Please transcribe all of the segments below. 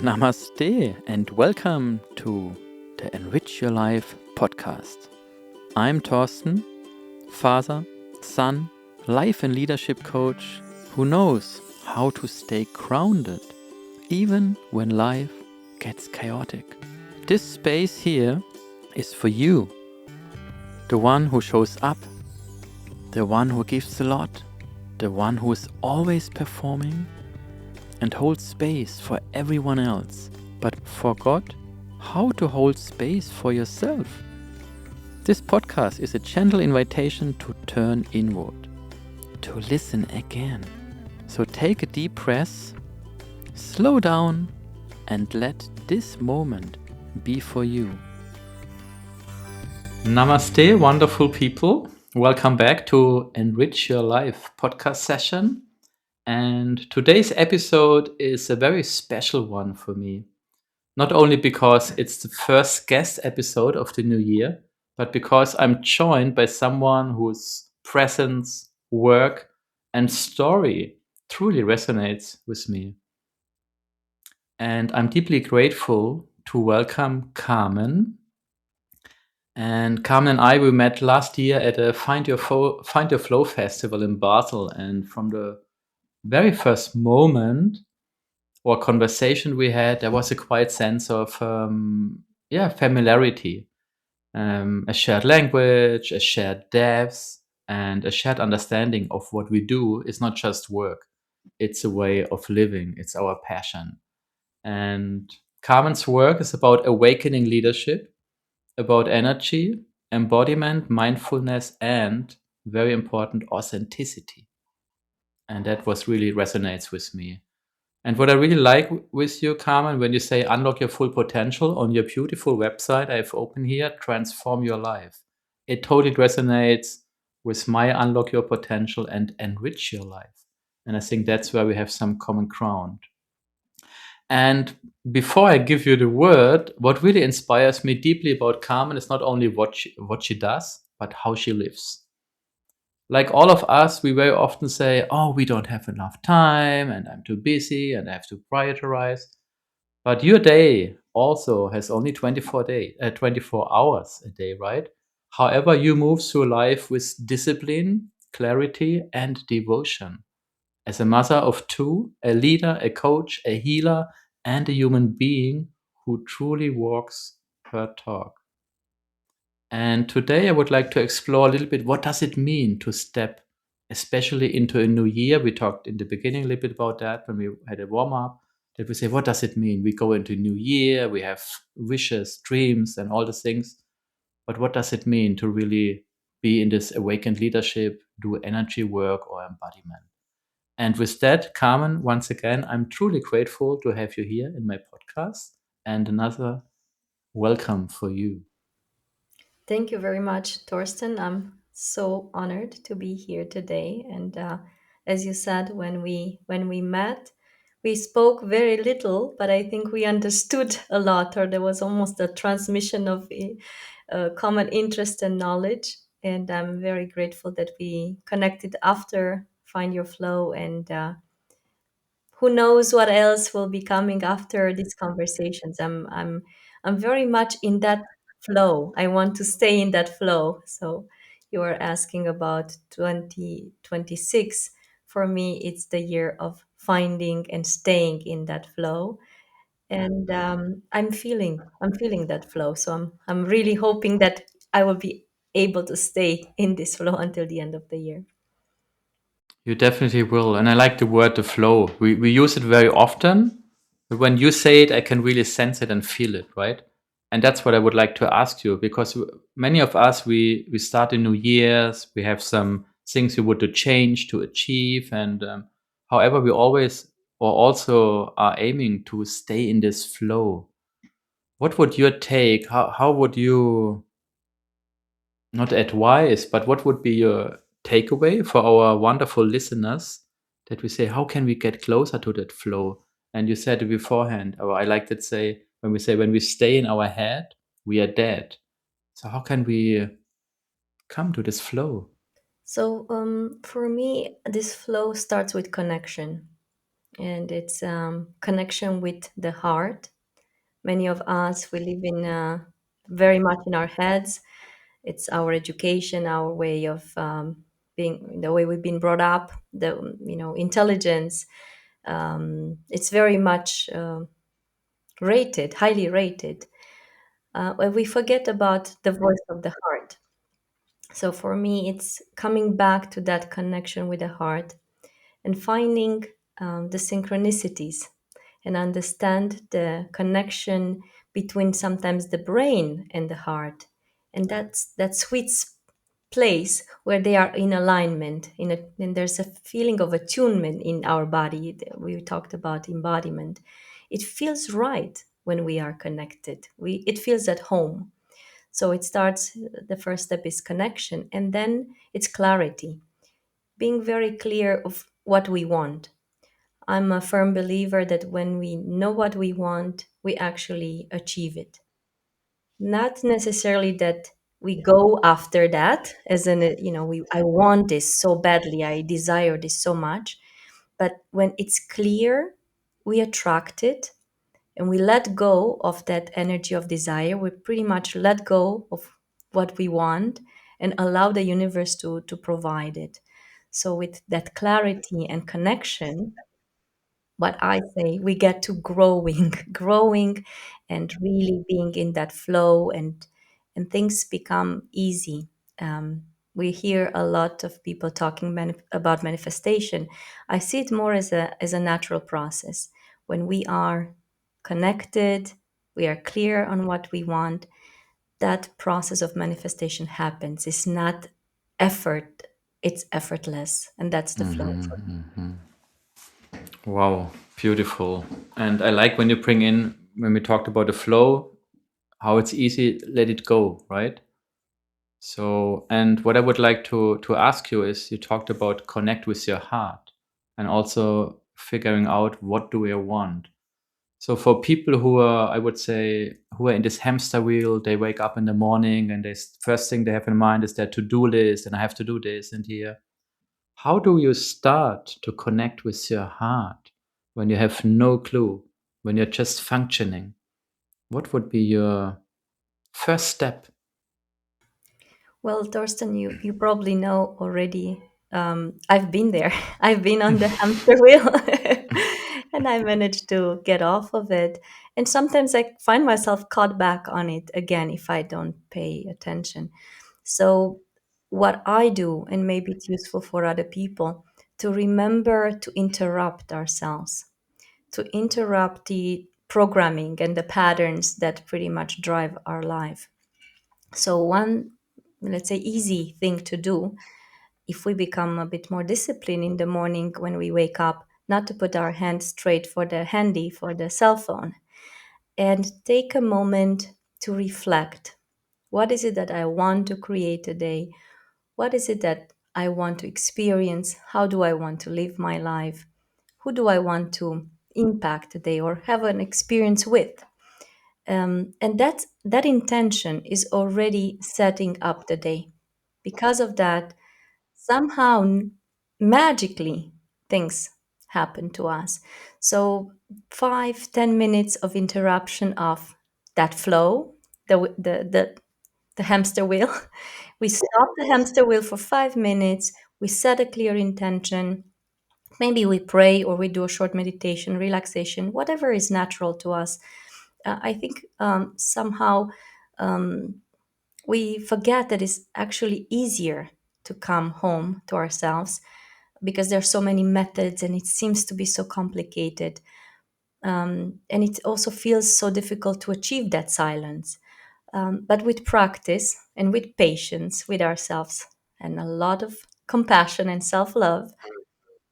Namaste and welcome to the Enrich Your Life podcast. I'm Thorsten, father, son, life and leadership coach who knows how to stay grounded even when life gets chaotic. This space here is for you, the one who shows up, the one who gives a lot, the one who is always performing and holds space for everyone else, but forgot how to hold space for yourself. This podcast is a gentle invitation to turn inward, to listen again. So take a deep breath, slow down, and let this moment be for you. Namaste, wonderful people. Welcome back to Enrich Your Life podcast session. And today's episode is a very special one for me. Not only because it's the first guest episode of the new year, but because I'm joined by someone whose presence, work, and story truly resonates with me. And I'm deeply grateful to welcome Carmen. And Carmen and I, we met last year at a Find Your Flow festival in Basel. And from the very first moment or conversation we had, there was a quiet sense of familiarity, a shared language, a shared depth, and a shared understanding of what we do is not just work. It's a way of living. It's our passion. And Carmen's work is about awakening leadership, about energy, embodiment, mindfulness, and very important, authenticity. And that was really resonates with me. And what I really like with you, Carmen, when you say unlock your full potential on your beautiful website I have open here, transform your life. It totally resonates with my unlock your potential and enrich your life. And I think that's where we have some common ground. And before I give you the word, what really inspires me deeply about Carmen is not only what she does, but how she lives. Like all of us, we very often say, oh, we don't have enough time and I'm too busy and I have to prioritize. But your day also has only 24 hours a day, right? However, you move through life with discipline, clarity, and devotion. As a mother of two, a leader, a coach, a healer, and a human being who truly walks her talk. And today I would like to explore a little bit what does it mean to step, especially into a new year. We talked in the beginning a little bit about that when we had a warm up. That we say, what does it mean? We go into a new year, we have wishes, dreams, and all the things. But what does it mean to really be in this awakened leadership, do energy work or embodiment? And with that, Carmen, once again, I'm truly grateful to have you here in my podcast and another welcome for you. Thank you very much, Thorsten. I'm so honored to be here today. And as you said, when we met, we spoke very little, but I think we understood a lot, or there was almost a transmission of common interest and knowledge. And I'm very grateful that we connected after Find Your Flow, and who knows what else will be coming after these conversations. I'm very much in that flow. I want to stay in that flow. So you are asking about 2026. For me, it's the year of finding and staying in that flow. And I'm feeling that flow. So I'm really hoping that I will be able to stay in this flow until the end of the year. You definitely will. And I like the word the flow. We use it very often, but when you say it, I can really sense it and feel it, right? And that's what I would like to ask you because many of us, we start a new years, we have some things we want to change, to achieve. And however, we always or also are aiming to stay in this flow. What would your take? How would you not advice, but what would be your takeaway for our wonderful listeners that we say, how can we get closer to that flow? And you said it beforehand, or I like that say, when we say, when we stay in our head, we are dead. So how can we come to this flow? So for me, this flow starts with connection. and it's connection with the heart. Many of us, we live in very much in our heads. It's our education, our way of being, the way we've been brought up, the intelligence. It's very much rated, highly rated. But we forget about the voice of the heart. So for me, it's coming back to that connection with the heart and finding the synchronicities and understand the connection between sometimes the brain and the heart, and that's that place where they are in alignment, and there's a feeling of attunement in our body. We talked about embodiment. It feels right when we are connected. It feels at home. So it starts, the first step is connection, and then it's clarity, being very clear of what we want. I'm a firm believer that when we know what we want, we actually achieve it. Not necessarily that we go after that, as in, I want this so badly, I desire this so much. But when it's clear, we attract it, and we let go of that energy of desire. We pretty much let go of what we want and allow the universe to provide it. So, with that clarity and connection, what I say, we get to growing, growing, and really being in that flow, and things become easy. We hear a lot of people talking about manifestation. I see it more as a natural process. When we are connected, we are clear on what we want. That process of manifestation happens. It's not effort; it's effortless, and that's the flow. Wow, beautiful. And I like when you bring in, when we talked about the flow, how it's easy, let it go, right? So, and what I would like to ask you is, you talked about connect with your heart and also figuring out what do I want. So for people who are, I would say, who are in this hamster wheel, they wake up in the morning and they first thing they have in mind is their to-do list, and I have to do this and here. How do you start to connect with your heart when you have no clue, when you're just functioning? What would be your first step? Well, Thorsten, you probably know already. I've been there. I've been on the hamster wheel, and I managed to get off of it. And sometimes I find myself caught back on it again if I don't pay attention. So, what I do, and maybe it's useful for other people, to remember to interrupt ourselves, to interrupt the programming and the patterns that pretty much drive our life. So, one, let's say, easy thing to do, if we become a bit more disciplined in the morning when we wake up, not to put our hand straight for the handy, for the cell phone, and take a moment to reflect. What is it that I want to create today? What is it that I want to experience? How do I want to live my life? Who do I want to impact today or have an experience with? And that intention is already setting up the day. Because of that, somehow magically things happen to us. So 5-10 minutes of interruption of that flow, the hamster wheel. We stop the hamster wheel for 5 minutes. We set a clear intention. Maybe we pray or we do a short meditation, relaxation, whatever is natural to us. I think somehow we forget that it's actually easier to come home to ourselves because there are so many methods and it seems to be so complicated. And it also feels so difficult to achieve that silence. But with practice and with patience with ourselves and a lot of compassion and self love,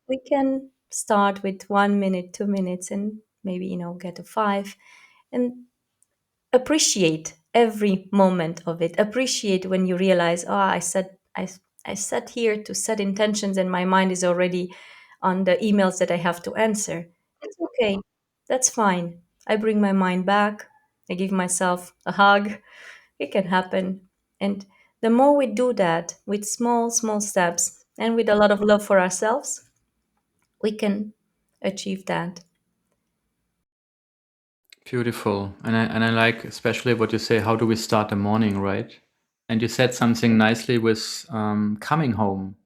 we can start with 1 minute, 2 minutes, and maybe, get to five. And appreciate every moment of it. Appreciate when you realize, oh, I sat here to set intentions and my mind is already on the emails that I have to answer. It's okay. That's fine. I bring my mind back. I give myself a hug. It can happen. And the more we do that with small, small steps and with a lot of love for ourselves, we can achieve that. Beautiful. And I like especially what you say, how do we start the morning, right? And you said something nicely with coming home.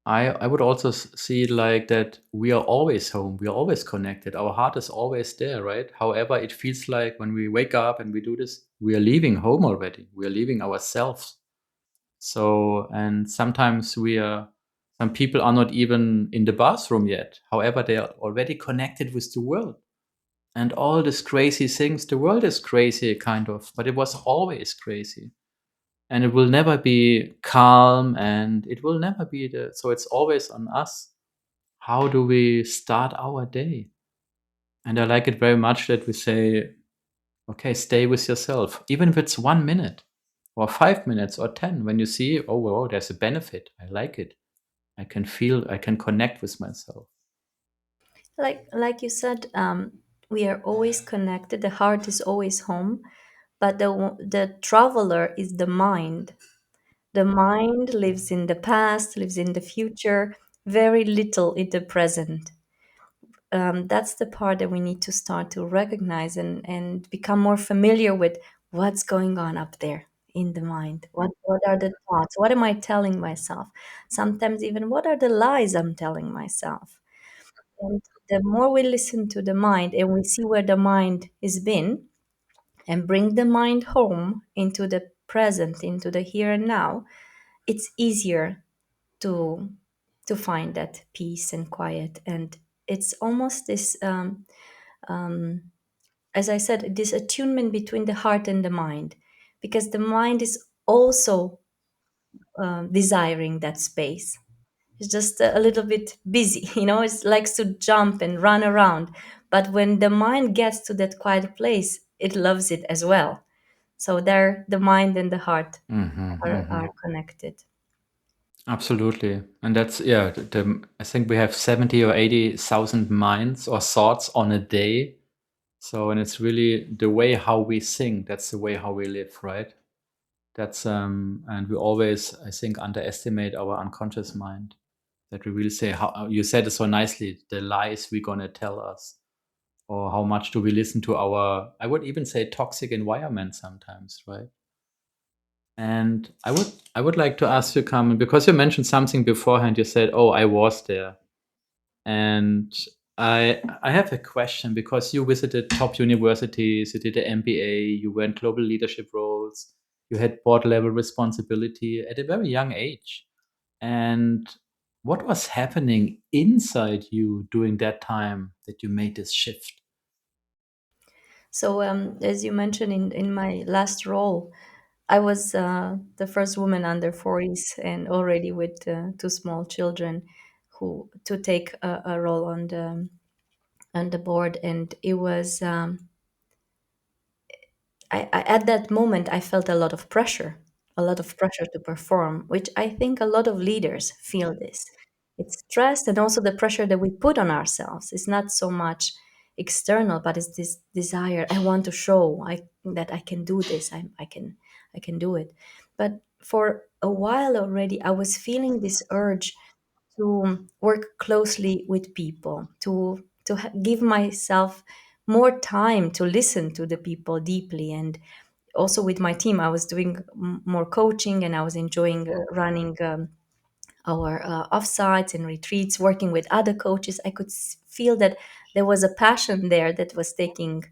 I would also see it like that we are always home. We are always connected. Our heart is always there, right? However, it feels like when we wake up and we do this, we are leaving home already. We are leaving ourselves. So, and sometimes some people are not even in the bathroom yet. However, they are already connected with the world and all these crazy things. The world is crazy, kind of, but it was always crazy, and it will never be calm, and it will never be so it's always on us. How do we start our day? And I like it very much that we say, okay, stay with yourself, even if it's 1 minute or 5 minutes or 10. When you see, oh, well, there's a benefit, I like it, I can feel, I can connect with myself. Like you said, we are always connected. The heart is always home, but the traveler is the mind. The mind lives in the past, lives in the future, very little in the present. That's the part that we need to start to recognize and become more familiar with what's going on up there in the mind. What are the thoughts? What am I telling myself? Sometimes even what are the lies I'm telling myself? And the more we listen to the mind and we see where the mind has been and bring the mind home into the present, into the here and now, it's easier to find that peace and quiet. And it's almost this as I said, this attunement between the heart and the mind, because the mind is also desiring that space. It's just a little bit busy, it likes to jump and run around. But when the mind gets to that quiet place, it loves it as well. So there, the mind and the heart Hmm, are hmm. connected. Absolutely. And that's, yeah, I think we have 70 or 80,000 minds or thoughts on a day. So, and it's really the way how we think, that's the way how we live, right? That's, and we always, I think, underestimate our unconscious mind. That we really say, how you said it so nicely, the lies we're going to tell us, or how much do we listen to our, I would even say, toxic environment sometimes, right? And I would like to ask you, Carmen, because you mentioned something beforehand. You said, "Oh, I was there," and I have a question because you visited top universities, you did an MBA, you were in global leadership roles, you had board level responsibility at a very young age. And what was happening inside you during that time that you made this shift? So, as you mentioned in my last role, I was the first woman under 40s and already with two small children who to take a role on the board, and it was at that moment I felt a lot of pressure to perform, which I think a lot of leaders feel this. It's stress and also the pressure that we put on ourselves. It's not so much external, but it's this desire. I want to show that I can do this. I can do it. But for a while already, I was feeling this urge to work closely with people, to give myself more time to listen to the people deeply. And also with my team, I was doing more coaching, and I was enjoying running our offsites and retreats, working with other coaches. I could feel that there was a passion there that was taking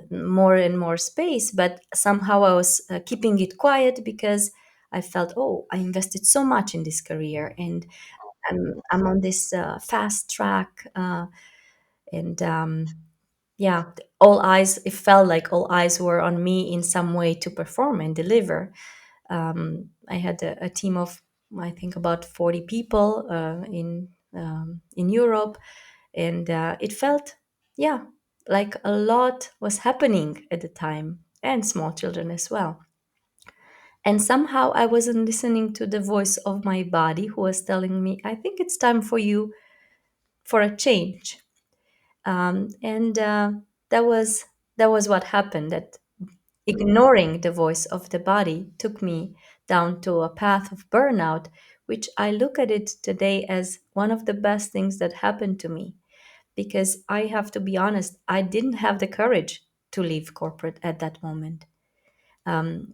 more and more space, but somehow I was keeping it quiet because I felt, oh, I invested so much in this career, and I'm on this fast track, and yeah, all eyes. It felt like all eyes were on me in some way to perform and deliver. I had a team of, I think, about 40 people in Europe, and it felt, yeah, like a lot was happening at the time, and small children as well. And somehow I wasn't listening to the voice of my body, who was telling me, I think it's time for you for a change. And that was what happened. That ignoring the voice of the body took me down to a path of burnout, which I look at it today as one of the best things that happened to me. because I have to be honest, I didn't have the courage to leave corporate at that moment.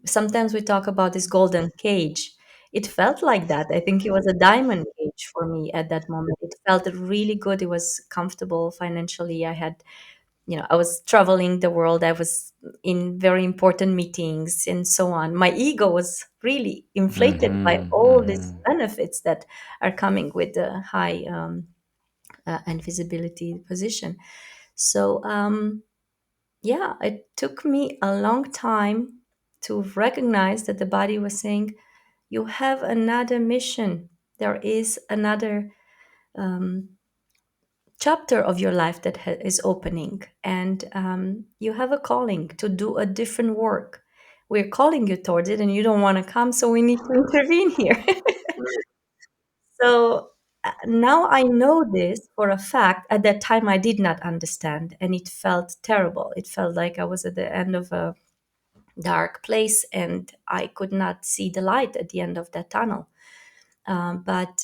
Sometimes we talk about this golden cage. It felt like that. I think it was a diamond cage for me at that moment. It felt really good. It was comfortable financially. I had, I was traveling the world. I was in very important meetings and so on. My ego was really inflated by Mm-hmm, all these mm-hmm. benefits that are coming with the high and visibility position. So, yeah, it took me a long time to recognize that the body was saying, you have another mission. There is another um, chapter of your life that is opening, and you have a calling to do a different work. We're calling you towards it, and you don't want to come, so we need to intervene here. So now I know this for a fact. At that time, I did not understand, and it felt terrible. It felt like I was at the end of a dark place, and I could not see the light at the end of that tunnel. But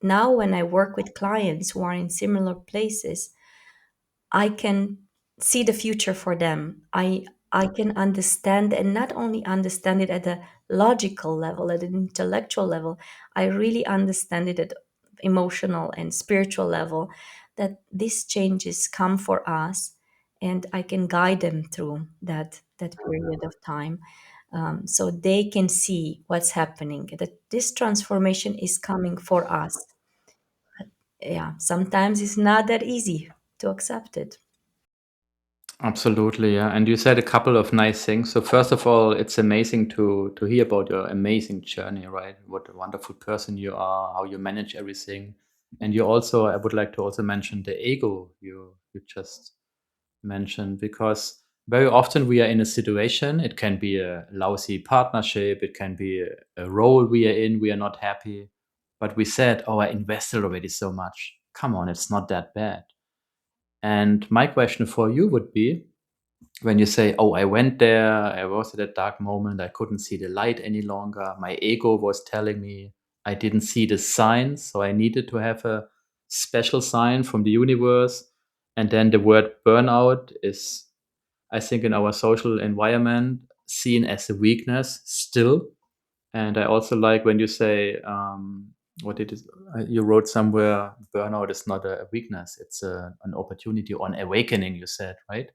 now, when I work with clients who are in similar places, I can see the future for them. I can understand, and not only understand it at a logical level, at an intellectual level, I really understand it at emotional and spiritual level, that these changes come for us, and I can guide them through that period of time, so they can see what's happening, that this transformation is coming for us. Yeah, sometimes it's not that easy to accept it. Absolutely, yeah. And you said a couple of nice things. So first of all, it's amazing to hear about your amazing journey, right? What a wonderful person you are, how you manage everything. And you also, I would like to also mention the ego you just mentioned, because very often we are in a situation, it can be a lousy partnership, it can be a role we are in, we are not happy. But we said, oh, I invested already so much. Come on, it's not that bad. And my question for you would be, when you say, oh, I went there, I was at a dark moment, I couldn't see the light any longer, my ego was telling me I didn't see the signs, so I needed to have a special sign from the universe. And then the word burnout is, I think, in our social environment, seen as a weakness still. And I also like when you say, what it is, you wrote somewhere, burnout is not a weakness, it's an opportunity or an awakening, you said, right?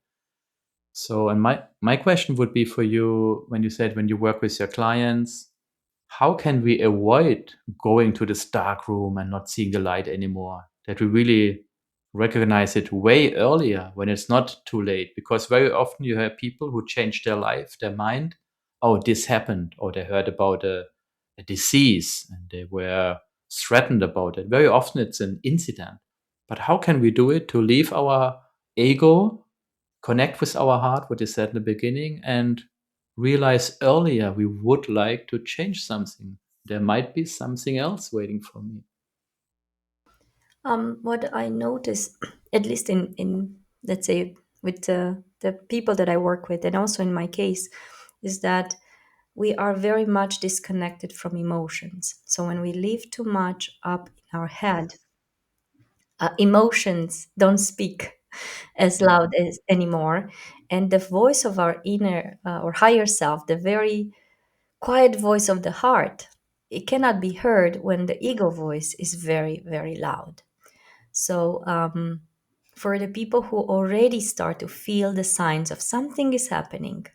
So, and my question would be for you, when you said when you work with your clients, how can we avoid going to this dark room and not seeing the light anymore? That we really recognize it way earlier when it's not too late. Because very often you have people who change their life, their mind. Oh, this happened, or they heard about a disease and they were threatened about it. Very often it's an incident. But how can we do it to leave our ego, connect with our heart, what you said in the beginning, and realize earlier we would like to change something? There might be something else waiting for me. What I notice, at least in let's say with the people that I work with, and also in my case, is that we are very much disconnected from emotions. So when we live too much up in our head, emotions don't speak as loud as anymore, and the voice of our inner or higher self, the very quiet voice of the heart, it cannot be heard when the ego voice is very, very loud. So, for the people who already start to feel the signs of something is happening,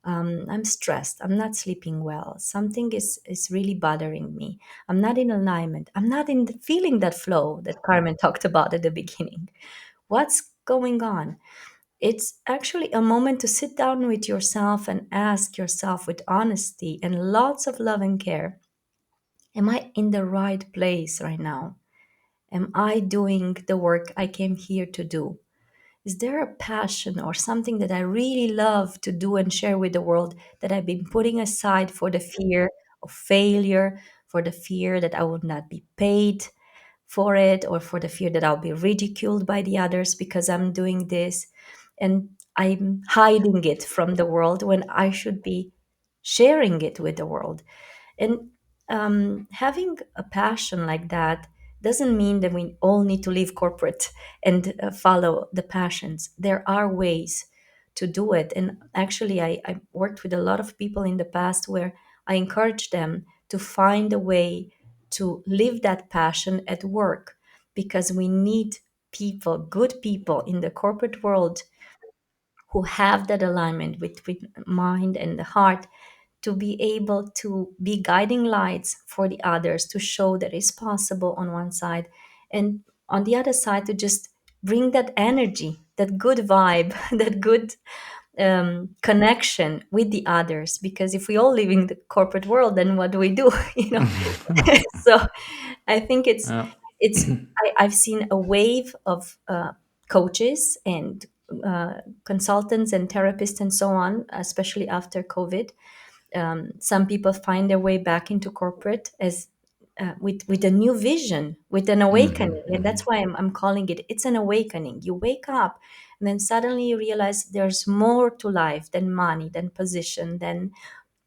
I'm stressed, I'm not sleeping well, something is really bothering me, I'm not in alignment, I'm not in the, feeling that flow that Carmen talked about at the beginning. What's going on? It's actually a moment to sit down with yourself and ask yourself with honesty and lots of love and care, am I in the right place right now? Am I doing the work I came here to do? Is there a passion or something that I really love to do and share with the world that I've been putting aside for the fear of failure, for the fear that I would not be paid for it, or for the fear that I'll be ridiculed by the others because I'm doing this? And I'm hiding it from the world when I should be sharing it with the world. And having a passion like that doesn't mean that we all need to leave corporate and follow the passions. There are ways to do it. And actually, I worked with a lot of people in the past where I encouraged them to find a way to live that passion at work, because we need people, good people in the corporate world who have that alignment with mind and the heart, to be able to be guiding lights for the others, to show that it's possible on one side, and on the other side to just bring that energy, that good vibe, that good connection with the others. Because if we all live in the corporate world, then what do we do? So I think Yeah. it's I've seen a wave of coaches and consultants and therapists and so on, especially after COVID. Some people find their way back into corporate as with a new vision, with an Hmm. awakening, and Hmm. that's why I'm calling it. It's an awakening. You wake up, and then suddenly you realize there's more to life than money, than position, than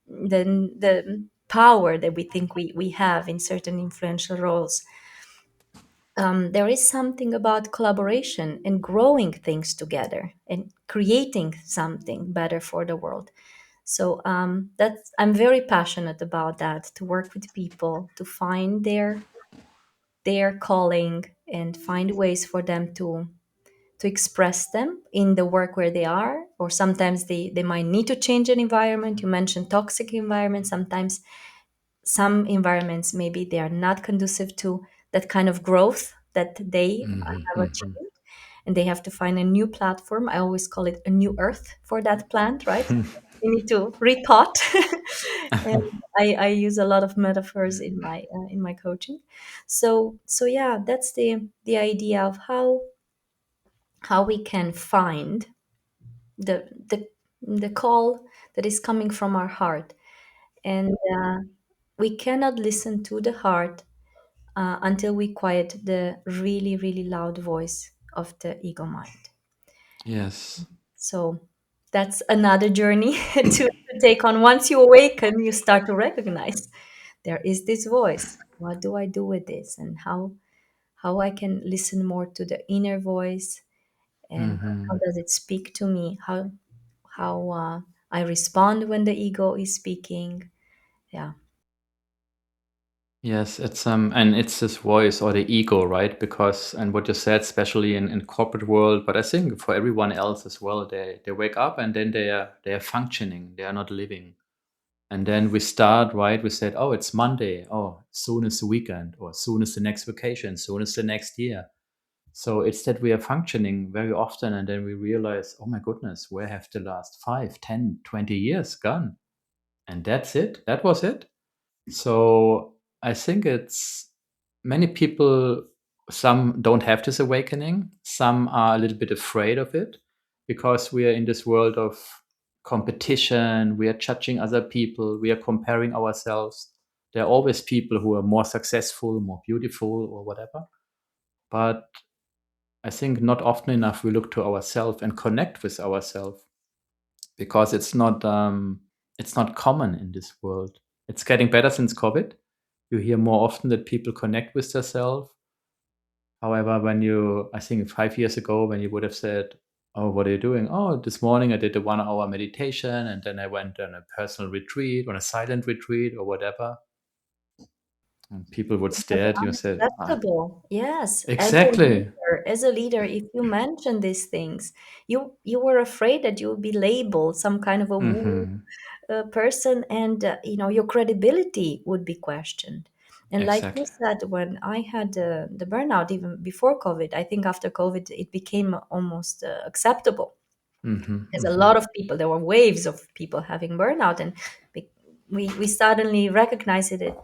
the power that we think we have in certain influential roles. There is something about collaboration and growing things together and creating something better for the world. So that's I'm very passionate about that, to work with people to find their calling and find ways for them to express them in the work where they are. Or sometimes they might need to change an environment. You mentioned toxic environment. Sometimes some environments, maybe they are not conducive to that kind of growth that they have Hmm. achieved, and they have to find a new platform. I always call it a new earth for that plant, right? You need to repot. And I use a lot of metaphors in my coaching. So yeah, that's the idea of how we can find the call that is coming from our heart. And we cannot listen to the heart until we quiet the really, really loud voice of the ego mind. Yes. So that's another journey to take on. Once you awaken, you start to recognize there is this voice. What do I do with this? And how I can listen more to the inner voice, and how Hmm. does it speak to me? How I respond when the ego is speaking. Yeah. Yes, and it's this voice or the ego, right? Because and what you said, especially in corporate world, but I think for everyone else as well, they wake up and then they are functioning, they are not living. And then we start, right? We said, oh, it's Monday. Oh, soon is the weekend, or soon is the next vacation, soon is the next year. So it's that we are functioning very often, and then we realize, oh my goodness, where have the last 5, 10, 20 years gone? And that's it. That was it. So I think it's many people, some don't have this awakening, some are a little bit afraid of it because we are in this world of competition, we are judging other people, we are comparing ourselves. There are always people who are more successful, more beautiful, or whatever. But I think not often enough we look to ourselves and connect with ourselves because it's not common in this world. It's getting better since COVID. You hear more often that people connect with themselves. However, when you, I think 5 years ago, when you would have said, "Oh, what are you doing?" "Oh, this morning I did a 1 hour meditation, and then I went on a personal retreat, on a silent retreat, or whatever." And people would It was stare at you and say, "Ah, unacceptable. Yes, exactly." as a leader, if you mention these things, you were afraid that you would be labeled some kind of a woo Hmm. person, and your credibility would be questioned. And like you Exactly. said, when I had the burnout, even before COVID, I think after COVID it became almost acceptable, Hmm. because a Hmm. lot of people, there were waves of people having burnout, and we we suddenly recognize it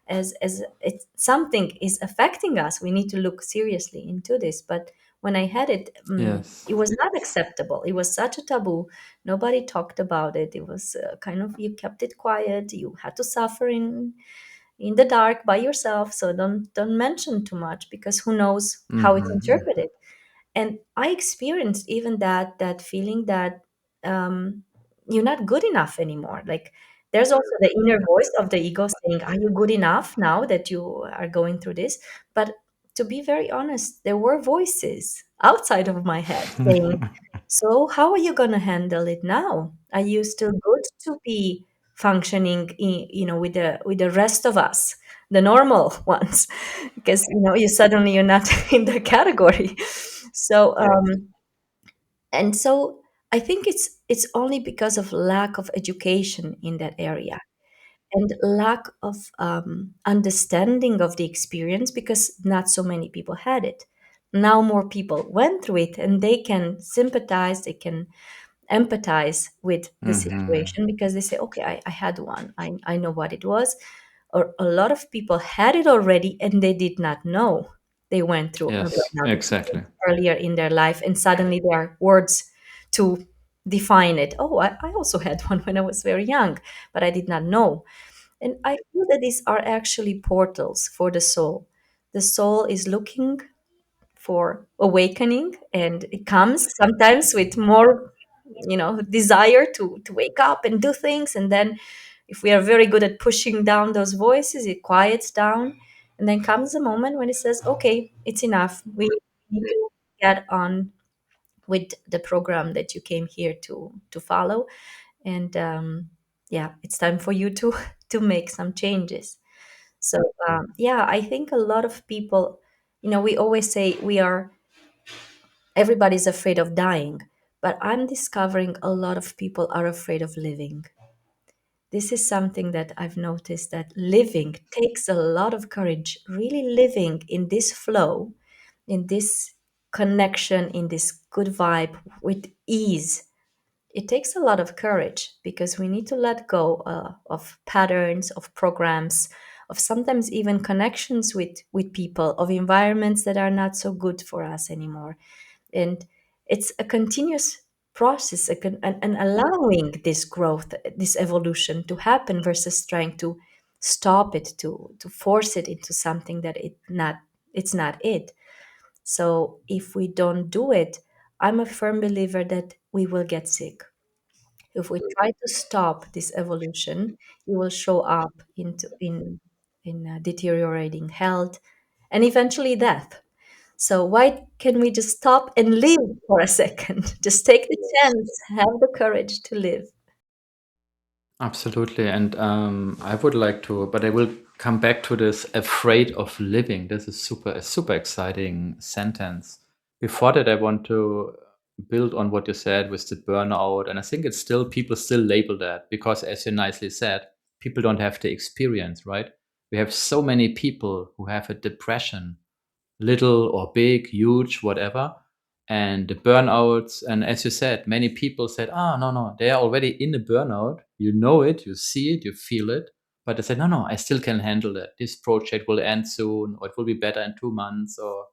as it's something is affecting us. We need to look seriously into this. But when I had it, Yes. it was not acceptable. It was such a taboo. Nobody talked about it. It was kind of, you kept it quiet. You had to suffer in the dark by yourself. So don't mention too much, because who knows how it's Hmm. interpreted. And I experienced even that feeling that um, you're not good enough anymore. Like, there's also the inner voice of the ego saying, are you good enough now that you are going through this? But to be very honest, there were voices outside of my head saying, "So, how are you going to handle it now? Are you still good to be functioning, with the rest of us, the normal ones? Because you suddenly you're not in the category." So, and so I think it's only because of lack of education in that area and lack of understanding of the experience, because not so many people had it. Now more people went through it, and they can sympathize, they can empathize with the Hmm. situation, because they say, okay, I had one, I know what it was. Or a lot of people had it already and they did not know they went through a Yes, burnout exactly. experience earlier in their life, and suddenly there are words to define it. Oh, I also had one when I was very young, but I did not know. And I feel that these are actually portals for the soul. The soul is looking for awakening, and it comes sometimes with more, desire to wake up and do things. And then, if we are very good at pushing down those voices, it quiets down. And then comes a moment when it says, okay, it's enough. We need to get on with the program that you came here to follow. And yeah, it's time for you to to make some changes. So yeah, I think a lot of people, we always say everybody's afraid of dying, but I'm discovering a lot of people are afraid of living. This is something that I've noticed, that living takes a lot of courage. Really living in this flow, in this connection, in this good vibe with ease, it takes a lot of courage, because we need to let go of patterns, of programs, of sometimes even connections with people, of environments that are not so good for us anymore. And it's a continuous process, and allowing this growth, this evolution to happen, versus trying to stop it, to force it into something that it's not it. So if we don't do it, I'm a firm believer that we will get sick. If we try to stop this evolution, it will show up in deteriorating health and eventually death. So why can we just stop and live for a second? Just take the chance, have the courage to live. Absolutely. And I would like to, but I will come back to this afraid of living. This is a super exciting sentence. Before that, I want to build on what you said with the burnout. And I think it's still, people still label that because, as you nicely said, people don't have the experience, right? We have so many people who have a depression, little or big, huge, whatever. And the burnouts, and as you said, many people said, "Ah, no, no, they are already in a burnout. You know it, you see it, you feel it." But they said, "No, no, I still can handle it. This project will end soon, or it will be better in 2 months." Or,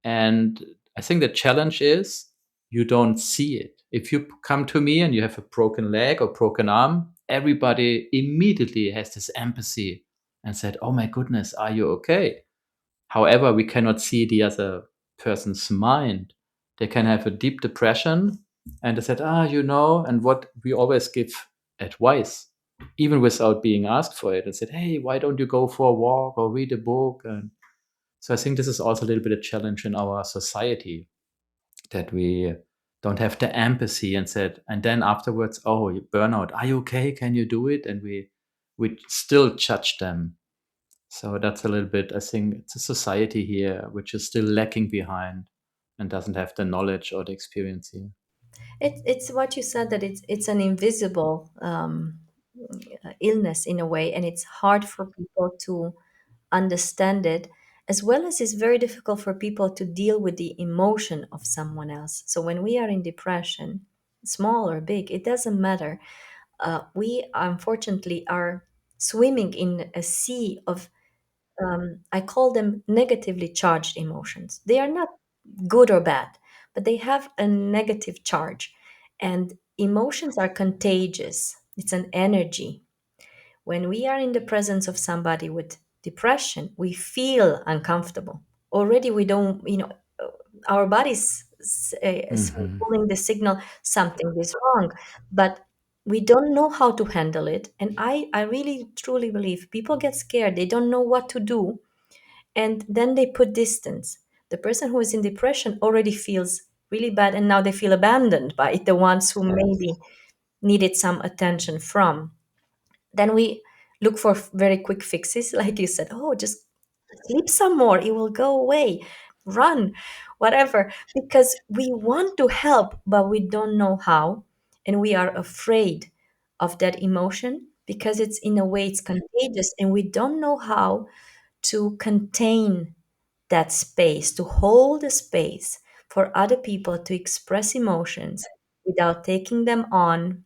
and I think the challenge is you don't see it. If you come to me and you have a broken leg or broken arm, everybody immediately has this empathy and said, "Oh my goodness, are you okay?" However, we cannot see the other person's mind. They can have a deep depression and they said, and what we always give advice, even without being asked for it, and said, "Hey, why don't you go for a walk or read a book?" And so I think this is also a little bit a challenge in our society, that we don't have the empathy and said, and then afterwards, "Oh, you burnout. Are you okay? Can you do it?" And we still judge them. So that's a little bit, I think it's a society here which is still lacking behind and doesn't have the knowledge or the experience here. It's what you said, that it's an invisible illness in a way, and it's hard for people to understand it, as well as it's very difficult for people to deal with the emotion of someone else. So when we are in depression, small or big, it doesn't matter. We unfortunately are swimming in a sea of, I call them negatively charged emotions. They are not good or bad, but they have a negative charge. And emotions are contagious, it's an energy. When we are in the presence of somebody with depression, we feel uncomfortable. Already, we don't, our bodies is Hmm. pulling the signal something is wrong, but we don't know how to handle it. And I really truly believe people get scared, they don't know what to do. and then they put distance. The person who is in depression already feels really bad, and now they feel abandoned by the ones who maybe needed some attention from. Then we look for very quick fixes, like you said. Oh, just sleep some more, it will go away. Run, whatever, because we want to help, but we don't know how, and we are afraid of that emotion because it's in a way it's contagious, and we don't know how to contain that space, to hold the space for other people to express emotions without taking them on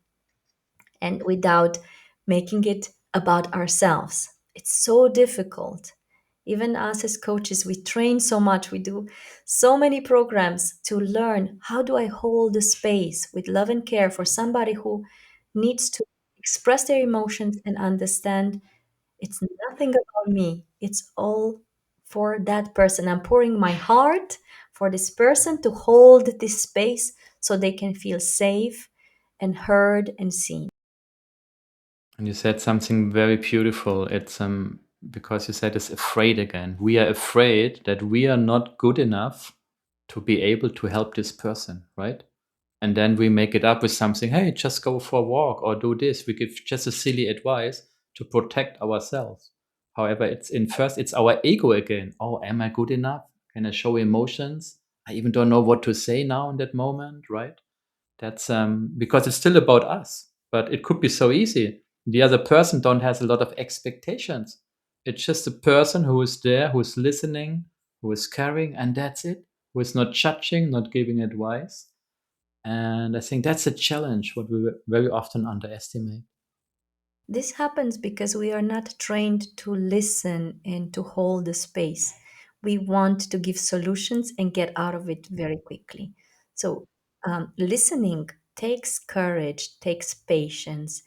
and without making it about ourselves. It's so difficult. Even us as coaches, we train so much, we do so many programs to learn how do I hold the space with love and care for somebody who needs to express their emotions and understand it's nothing about me. It's all for that person. I'm pouring my heart for this person to hold this space so they can feel safe and heard and seen. And you said something very beautiful. It's because you said it's afraid again. We are afraid that we are not good enough to be able to help this person, right? And then we make it up with something. Hey, just go for a walk or do this. We give just a silly advice to protect ourselves. However, it's in first, it's our ego again. Oh, am I good enough? Can I show emotions? I even don't know what to say now in that moment, right? That's because it's still about us, but it could be so easy. The other person don't has a lot of expectations. It's just a person who is there, who is listening, who is caring, and that's it. Who is not judging, not giving advice. And I think that's a challenge what we very often underestimate. This happens because we are not trained to listen and to hold the space. We want to give solutions and get out of it very quickly. So, listening takes courage, takes patience.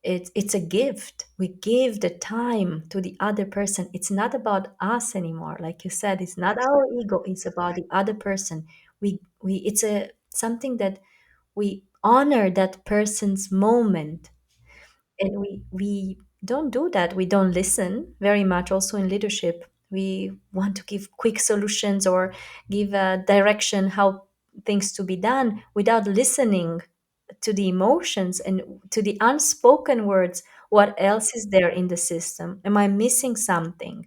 It's a gift. We give the time to the other person. It's not about us anymore. Like you said, it's not our ego, it's about the other person. It's a something that we honor that person's moment, and we don't do that. We don't listen very much also in leadership. We want to give quick solutions or give a direction how things to be done without listening to the emotions and to the unspoken words. What else is there in the system? Am I missing something?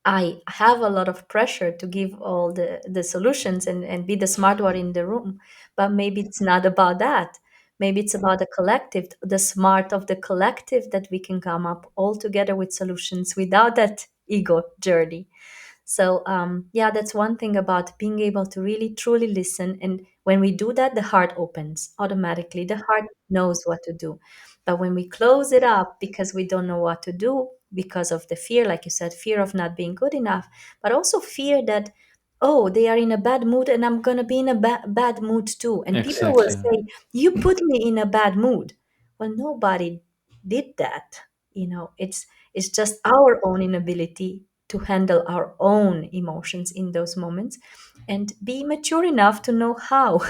I have a lot of pressure to give all the solutions and be the smart one in the room. But maybe it's not about that. Maybe it's about the collective, the smart of the collective, that we can come up all together with solutions without that ego journey. So, yeah, that's one thing about being able to really truly listen. And when we do that, the heart opens automatically. The heart knows what to do. But when we close it up because we don't know what to do, because of the fear, like you said, fear of not being good enough, but also fear that, oh, they are in a bad mood and I'm going to be in a bad mood too. And people will Exactly. say, you put me in a bad mood. Well, nobody did that. It's just our own inability to handle our own emotions in those moments and be mature enough to know how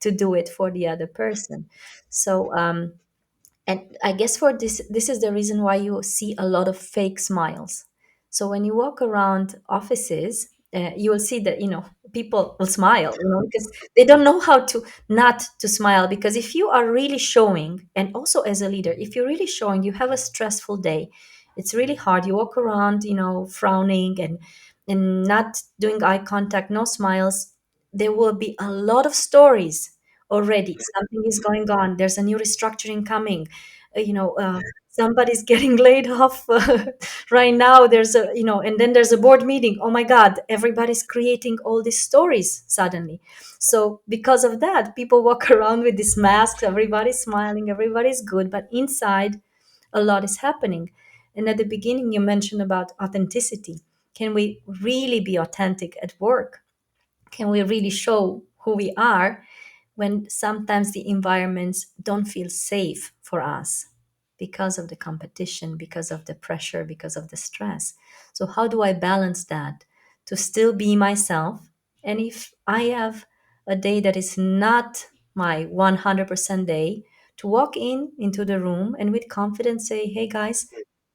to do it for the other person. So, and I guess for this is the reason why you see a lot of fake smiles. So when you walk around offices, you will see that people will smile, because they don't know how to not to smile. Because if you are really showing, and also as a leader, if you're really showing you have a stressful day, it's really hard. You walk around, frowning and not doing eye contact, no smiles. There will be a lot of stories already. Something is going on. There's a new restructuring coming. Somebody's getting laid off right now. There's and then there's a board meeting. Oh my God, everybody's creating all these stories suddenly. So because of that, people walk around with these masks. Everybody's smiling, everybody's good, but inside, a lot is happening. And at the beginning, you mentioned about authenticity. Can we really be authentic at work? Can we really show who we are when sometimes the environments don't feel safe for us because of the competition, because of the pressure, because of the stress? So, how do I balance that to still be myself? And if I have a day that is not my 100% day, to walk into the room and with confidence say, hey guys,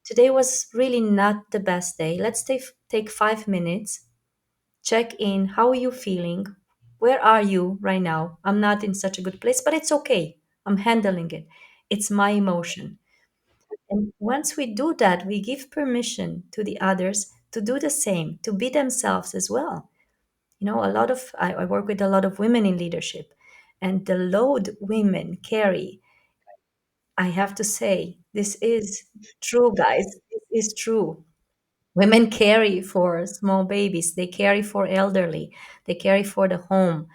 Today was really not the best day. Let's take 5 minutes, check in. How are you feeling? Where are you right now? I'm not in such a good place, but it's okay. I'm handling it. It's my emotion. And once we do that, we give permission to the others to do the same, to be themselves as well. You know, I work with a lot of women in leadership, and the load women carry, I have to say, this is true, guys. This is true. Women carry for small babies, they carry for elderly, they carry for the home.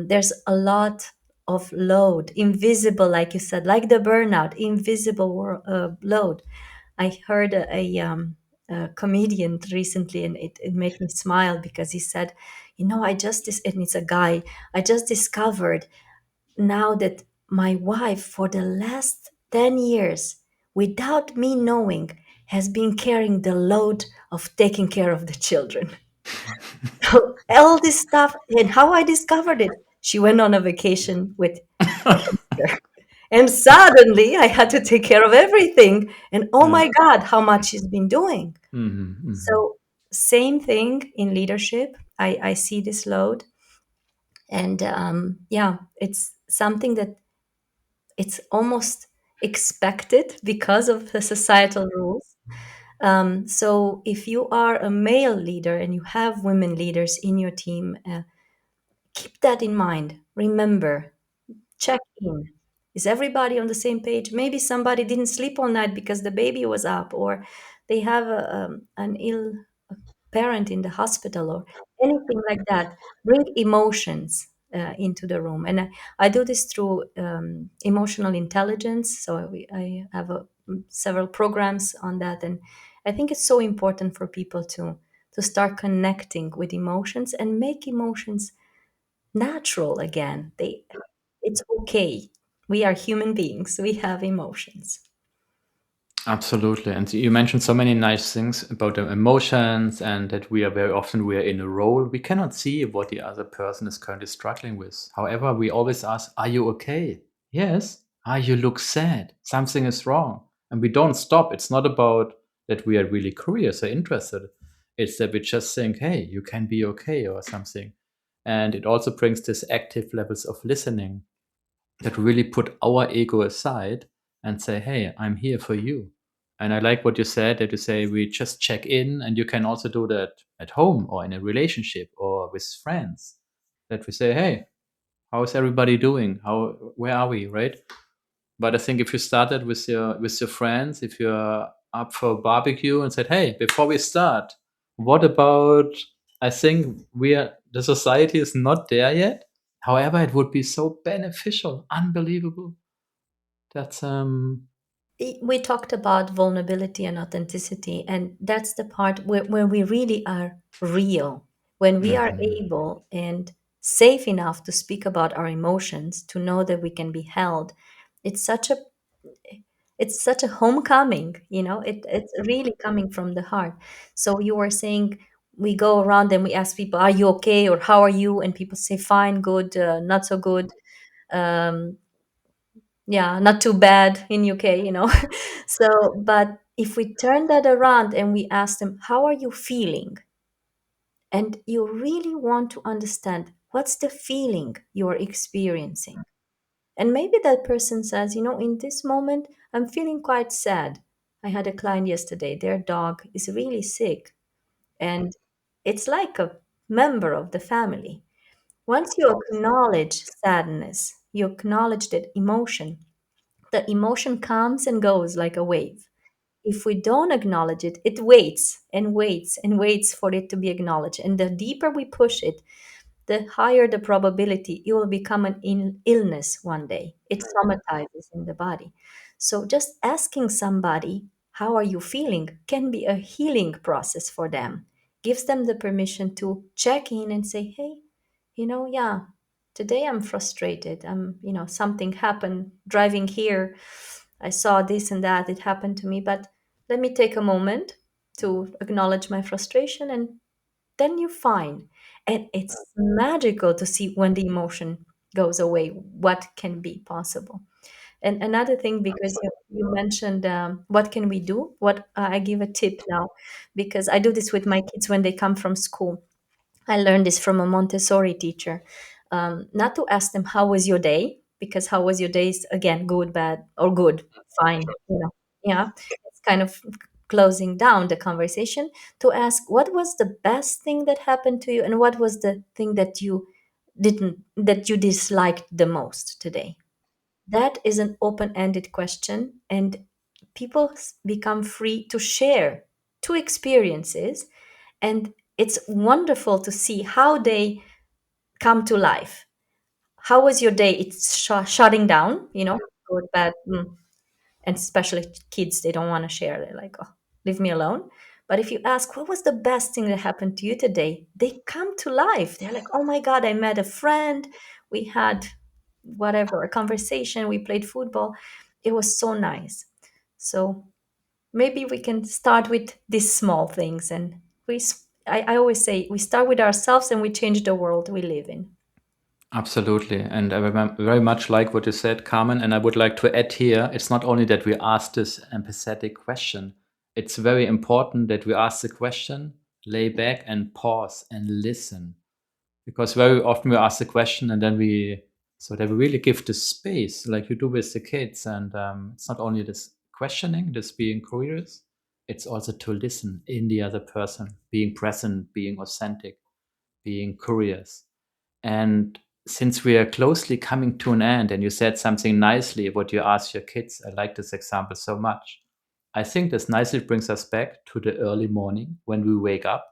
There's a lot of load, invisible, like you said, like the burnout, invisible load. I heard a comedian recently, and it made me smile because he said, "You know, and it's a guy, I just discovered now that my wife, for the last 10 years, without me knowing, has been carrying the load of taking care of the children." So all this stuff, and how I discovered it, she went on a vacation with her sister. And suddenly I had to take care of everything. And oh Yeah. my God, how much she's been doing. Mhm, mhm. So, same thing in leadership. I see this load. And yeah, it's something that it's almost expected because of the societal rules. So, if you are a male leader and you have women leaders in your team, keep that in mind. Remember, check in. Is everybody on the same page? Maybe somebody didn't sleep all night because the baby was up, or they have an ill parent in the hospital, or anything like that. Bring emotions into the room. And I do this through emotional intelligence. So I have several programs on that. And I think it's so important for people to start connecting with emotions and make emotions natural again. It's okay. We are human beings. We have emotions. Absolutely. And you mentioned so many nice things about the emotions and that we are very often we are in a role. We cannot see what the other person is currently struggling with. However, we always ask, are you okay? Yes. Ah, you look sad. Something is wrong. And we don't stop. It's not about that we are really curious or interested. It's that we just think, hey, you can be okay or something. And it also brings this active levels of listening that really put our ego aside and say, hey, I'm here for you. And I like what you said that you say we just check in, and you can also do that at home or in a relationship or with friends. That we say, hey, how is everybody doing? Where are we, right? But I think if you started with your friends, if you're up for a barbecue and said, "Hey, before we start, what about?" I think the society is not there yet. However, it would be so beneficial, unbelievable. That's We talked about vulnerability and authenticity, and that's the part where we really are real. When we are mhm. able and safe enough to speak about our emotions, to know that we can be held, it's such a it's such a homecoming, you know, it's really coming from the heart. So you were saying we go around and we ask people, are you okay, or how are you? And people say fine, good, not so good. um, yeah, not too bad in UK, you know. So but if we turn that around and we ask them, how are you feeling, and you really want to understand what's the feeling you're experiencing, and maybe that person says, you know, in this moment I'm feeling quite sad. I had a client yesterday, their dog is really sick, and it's like a member of the family. Once you acknowledge sadness, you acknowledge that emotion, the emotion comes and goes like a wave. If we don't acknowledge it, it waits and waits and waits for it to be acknowledged. And the deeper we push it, the higher the probability it will become an illness one day. It somatizes in the body. So just asking somebody, how are you feeling, can be a healing process for them. Gives them the permission to check in and say, hey, you know, yeah, today I'm frustrated. You know, something happened driving here. I saw this and that. It happened to me, but let me take a moment to acknowledge my frustration, and then you're fine. And it's magical to see when the emotion goes away, what can be possible. And another thing, because you mentioned what can we do? What I give a tip now, because I do this with my kids when they come from school. I learned this from a Montessori teacher. Not to ask them how was your day, because how was your day is again good, bad, or good, fine. Yeah, it's kind of closing down the conversation. To ask what was the best thing that happened to you, and what was the thing that you disliked the most today. That is an open-ended question, and people become free to share two experiences, and it's wonderful to see how they come to life. How was your day? It's shutting down, good, bad, and especially kids, they don't want to share. They're like, oh, leave me alone. But if you ask, what was the best thing that happened to you today? They come to life. They're like, oh my God, I met a friend. We had whatever, a conversation. We played football. It was so nice. So maybe we can start with these small things. And I always say we start with ourselves and we change the world we live in. Absolutely. And I very much like what you said, Carmen. And I would like to add here, it's not only that we ask this empathetic question, it's very important that we ask the question, lay back and pause and listen. Because very often we ask the question and then so that we really give the space like you do with the kids. And it's not only this questioning, this being curious, it's also to listen in the other person, being present, being authentic, being curious. And since we are closely coming to an end, and you said something nicely what you ask your kids, I like this example so much. I think this nicely brings us back to the early morning when we wake up.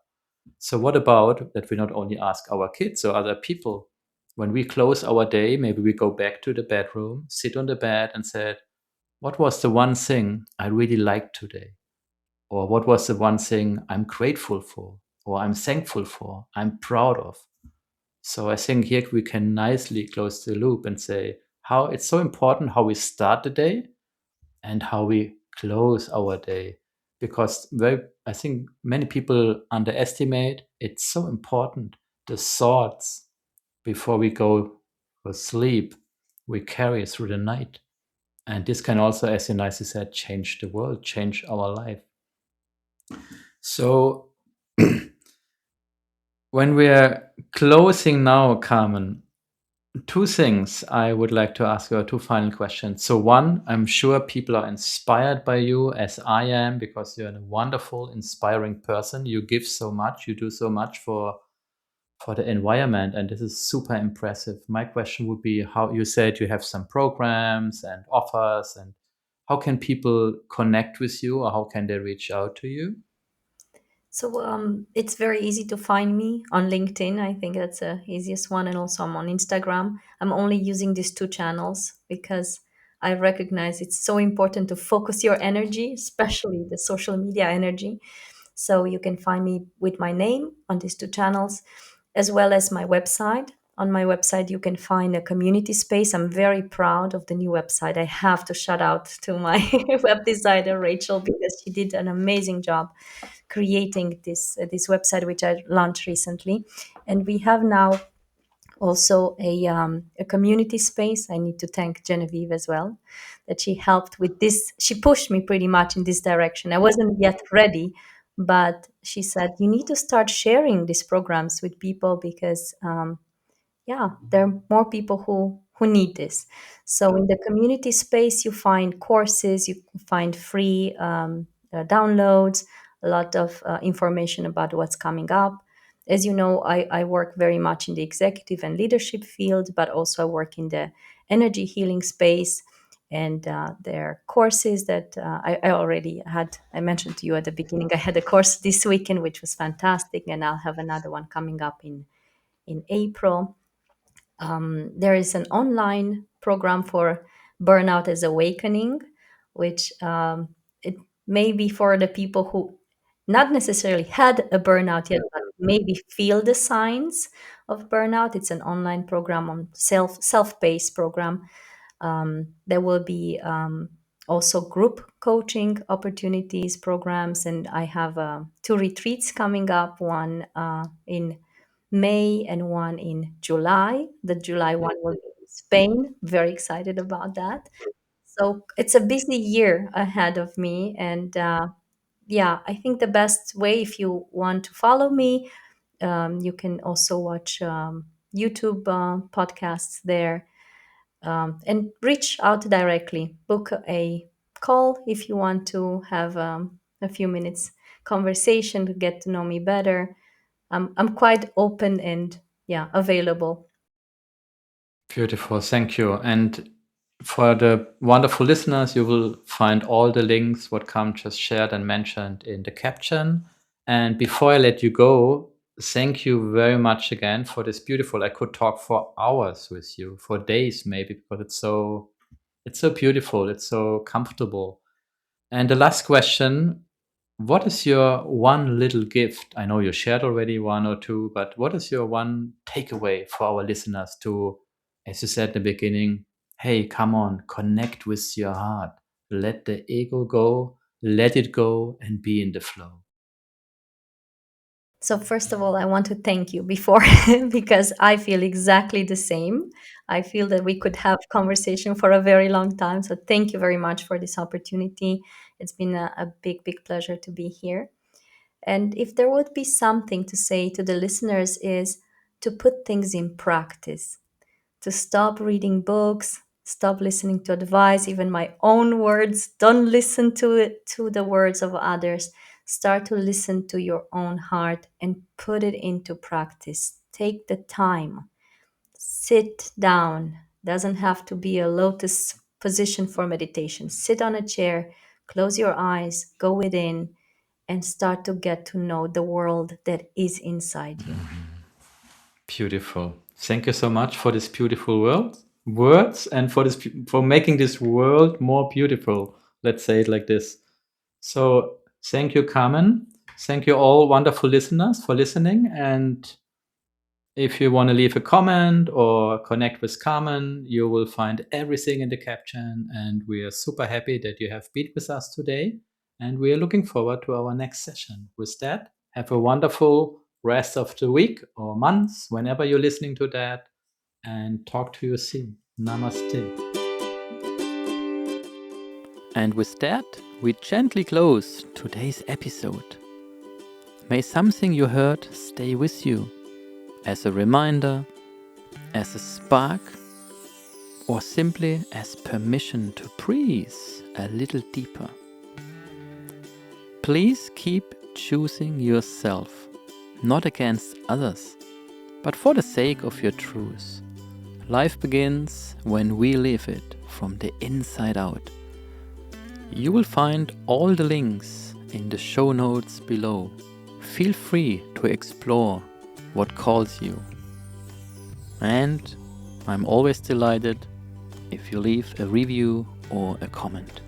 So, what about that we not only ask our kids or other people when we close our day, maybe we go back to the bedroom, sit on the bed, and said, what was the one thing I really liked today? Or what was the one thing I'm grateful for, or I'm thankful for, I'm proud of? So I think here we can nicely close the loop and say how it's so important how we start the day and how we close our day. Because I think many people underestimate it's so important the thoughts before we go for sleep we carry through the night. And this can also, as you nicely said, change the world, change our life. So when we're closing now, Carmen, two things I would like to ask you, or two final questions. So, one, I'm sure people are inspired by you as I am because you're a wonderful, inspiring person. You give so much, you do so much for the environment, and this is super impressive. My question would be how you said you have some programs and offers, and how can people connect with you, or how can they reach out to you? So it's very easy to find me on LinkedIn. I think that's the easiest one. And also I'm on Instagram. I'm only using these two channels because I recognize it's so important to focus your energy, especially the social media energy. So you can find me with my name on these two channels, as well as my website. On my website, you can find a community space. I'm very proud of the new website. I have to shout out to my web designer, Rachel, because she did an amazing job creating this website, which I launched recently. And we have now also a community space. I need to thank Genevieve as well, that she helped with this. She pushed me pretty much in this direction. I wasn't yet ready, but she said, you need to start sharing these programs with people because yeah, there are more people who need this. So in the community space, you find courses, you find free downloads, a lot of information about what's coming up. As you know, I work very much in the executive and leadership field, but also I work in the energy healing space. And there are courses that I already had. I mentioned to you at the beginning, I had a course this weekend, which was fantastic, and I'll have another one coming up in April. There is an online program for Burnout as Awakening, which it may be for the people who not necessarily had a burnout yet, but maybe feel the signs of burnout. It's an online program on self-paced program. There will be also group coaching opportunities, programs, and I have two retreats coming up. One in May and one in July. The July one will be in Spain. Very excited about that. So it's a busy year ahead of me. And yeah, I think the best way, if you want to follow me, you can also watch YouTube podcasts there, and reach out directly. Book a call if you want to have a few minutes conversation to get to know me better. I'm quite open and yeah, available. Beautiful. Thank you. And for the wonderful listeners, you will find all the links what Carmen just shared and mentioned in the caption. And before I let you go, thank you very much again for this beautiful. I could talk for hours with you, for days maybe, because it's so beautiful, it's so comfortable. And the last question, what is your one little gift? I know you shared already one or two, but what is your one takeaway for our listeners to, as you said in the beginning, hey, come on, connect with your heart. Let the ego go, let it go, and be in the flow. So first of all, I want to thank you before because I feel exactly the same. I feel that we could have conversation for a very long time. So thank you very much for this opportunity. It's been a big, big pleasure to be here. And if there would be something to say to the listeners is to put things in practice, to stop reading books, stop listening to advice, even my own words. Don't listen to it, to the words of others. Start to listen to your own heart and put it into practice. Take the time. Sit down. Doesn't have to be a lotus position for meditation. Sit on a chair, close your eyes, go within, and start to get to know the world that is inside you. Beautiful. Thank you so much for this beautiful words and for for making this world more beautiful. Let's say it like this. So thank you, Carmen. Thank you all wonderful listeners for listening. And if you want to leave a comment or connect with Carmen, you will find everything in the caption. And we are super happy that you have been with us today. And we are looking forward to our next session. With that, have a wonderful rest of the week or months, whenever you're listening to that. And talk to you soon. Namaste. And with that, we gently close today's episode. May something you heard stay with you as a reminder, as a spark, or simply as permission to breathe a little deeper. Please keep choosing yourself, not against others, but for the sake of your truth. Life begins when we live it from the inside out. You will find all the links in the show notes below. Feel free to explore what calls you. And I'm always delighted if you leave a review or a comment.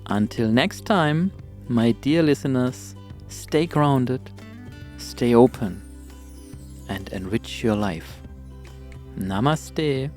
Until next time, my dear listeners, stay grounded, stay open, and enrich your life. Namaste.